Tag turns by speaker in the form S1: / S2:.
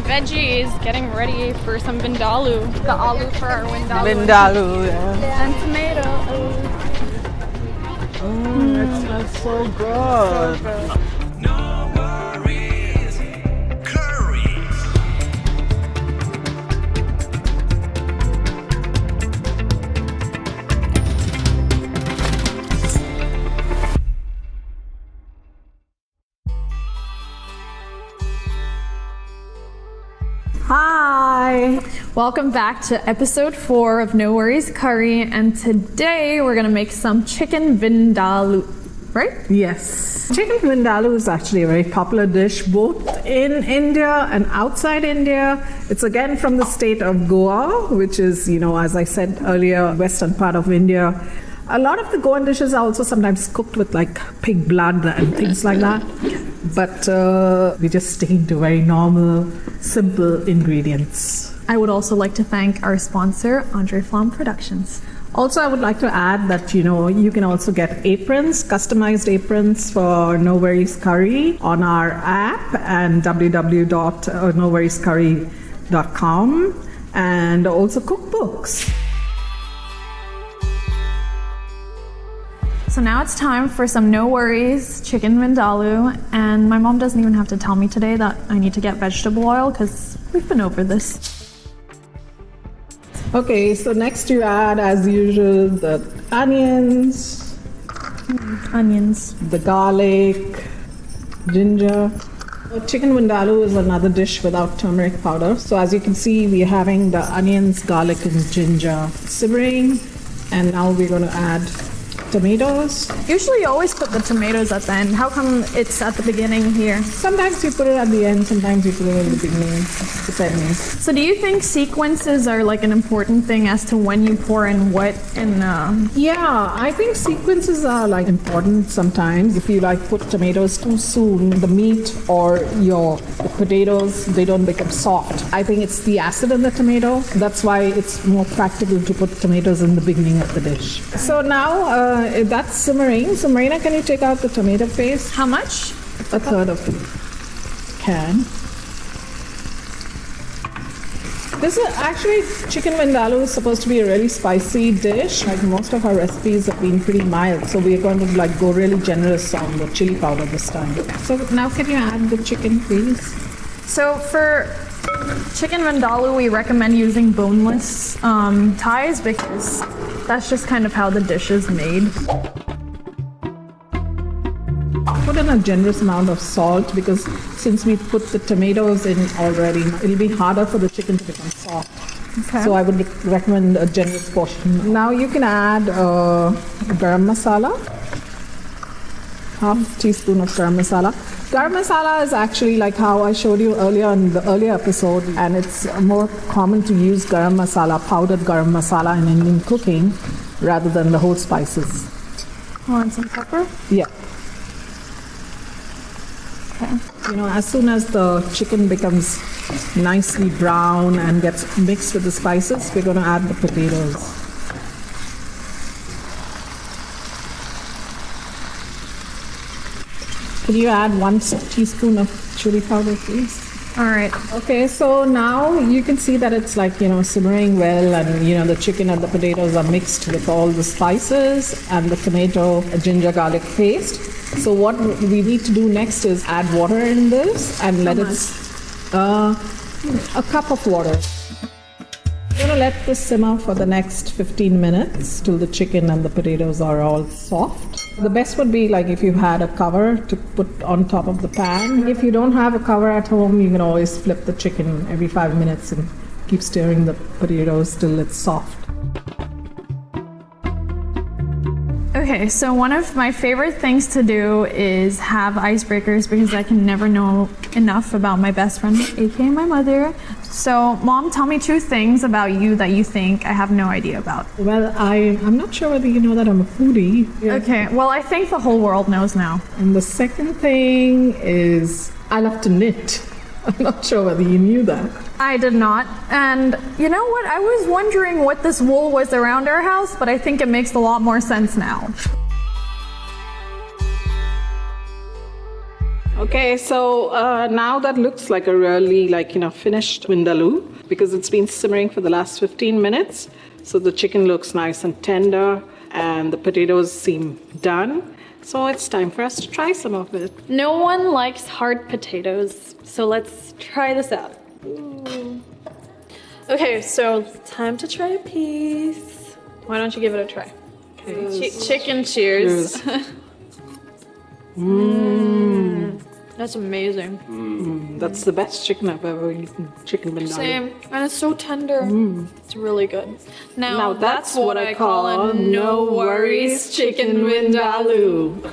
S1: veggies, getting ready for some Vindaloo. The aloo for our Vindaloo.
S2: Vindaloo, yeah.
S1: And tomato.
S2: It smells so good.
S1: So good.
S3: No worries, curry.
S1: Hi! Welcome back to episode 4 of No Worries Curry, and today we're gonna make some chicken vindaloo, right?
S2: Yes. Chicken vindaloo is actually a very popular dish both in India and outside India. It's again from the state of Goa, which is, as I said earlier, western part of India. A lot of the Goan dishes are also sometimes cooked with like pig blood and things like that. But we're just sticking to very normal, simple ingredients.
S1: I would also like to thank our sponsor, Andre Flam Productions.
S2: Also, I would like to add that, you can also get aprons, customized aprons for No Worries Curry on our app and www.noworriescurry.com, and also cookbooks.
S1: So now it's time for some No Worries chicken vindaloo, and my mom doesn't even have to tell me today that I need to get vegetable oil because we've been over this.
S2: Okay, so next you add, as usual, the onions,
S1: Onions.
S2: the garlic, ginger. Chicken vindaloo is another dish without turmeric powder. So as you can see, we're having the onions, garlic, and ginger simmering, and now we're going to add tomatoes.
S1: Usually you always put the tomatoes at the end. How come it's at the beginning here?
S2: Sometimes you put it at the end, sometimes you put it in the beginning, depending.
S1: So do you think sequences are like an important thing as to when you pour in what in
S2: Yeah, I think sequences are like important sometimes. If you like put tomatoes too soon, the meat or the potatoes, they don't become soft. I think it's the acid in the tomato. That's why it's more practical to put tomatoes in the beginning of the dish. So now that's simmering. So Marina, can you take out the tomato paste?
S1: how much?
S2: A third of the can. This is actually, chicken vindaloo is supposed to be a really spicy dish. Like most of our recipes have been pretty mild, so we're going to go really generous on the chili powder this time. So now can you add the chicken, please?
S1: So for chicken vindaloo, we recommend using boneless thighs because that's just kind of how the dish is made.
S2: Put in a generous amount of salt because since we put the tomatoes in already, it'll be harder for the chicken to become soft.
S1: Okay.
S2: So I would recommend a generous portion. Now you can add garam masala, half teaspoon of garam masala. Garam masala is actually like how I showed you earlier in the earlier episode, and it's more common to use garam masala, powdered garam masala in Indian cooking rather than the whole spices.
S1: Want some pepper?
S2: Yeah.
S1: Okay.
S2: As soon as the chicken becomes nicely brown and gets mixed with the spices, we're going to add the potatoes. Can you add 1 teaspoon of chili powder, please?
S1: All right.
S2: Okay, so now you can see that it's simmering well, and the chicken and the potatoes are mixed with all the spices and the tomato, ginger, garlic paste. So what we need to do next is add water in this and let it, a cup of water. We're going to let this simmer for the next 15 minutes till the chicken and the potatoes are all soft. The best would be if you had a cover to put on top of the pan. If you don't have a cover at home, you can always flip the chicken every 5 minutes and keep stirring the potatoes till it's soft.
S1: Okay, so one of my favorite things to do is have icebreakers because I can never know enough about my best friend, aka my mother. So, Mom, tell me 2 things about you that you think I have no idea about.
S2: Well, I'm not sure whether you know that I'm a foodie.
S1: Okay, well, I think the whole world knows now.
S2: And the second thing is I love to knit. I'm not sure whether you knew that.
S1: I did not. And you know what? I was wondering what this wool was around our house, but I think it makes a lot more sense now.
S2: Okay, so now that looks like a really finished vindaloo because it's been simmering for the last 15 minutes. So the chicken looks nice and tender and the potatoes seem done. So it's time for us to try some of it.
S1: No one likes hard potatoes, so let's try this out. Ooh. Okay, so time to try a piece. Why don't you give it a try?
S2: Okay.
S1: Chicken cheers. That's amazing.
S2: That's the best chicken I've ever eaten. Chicken vindaloo.
S1: Same, and it's so tender. It's really good.
S2: Now that's what I call a no worries chicken vindaloo.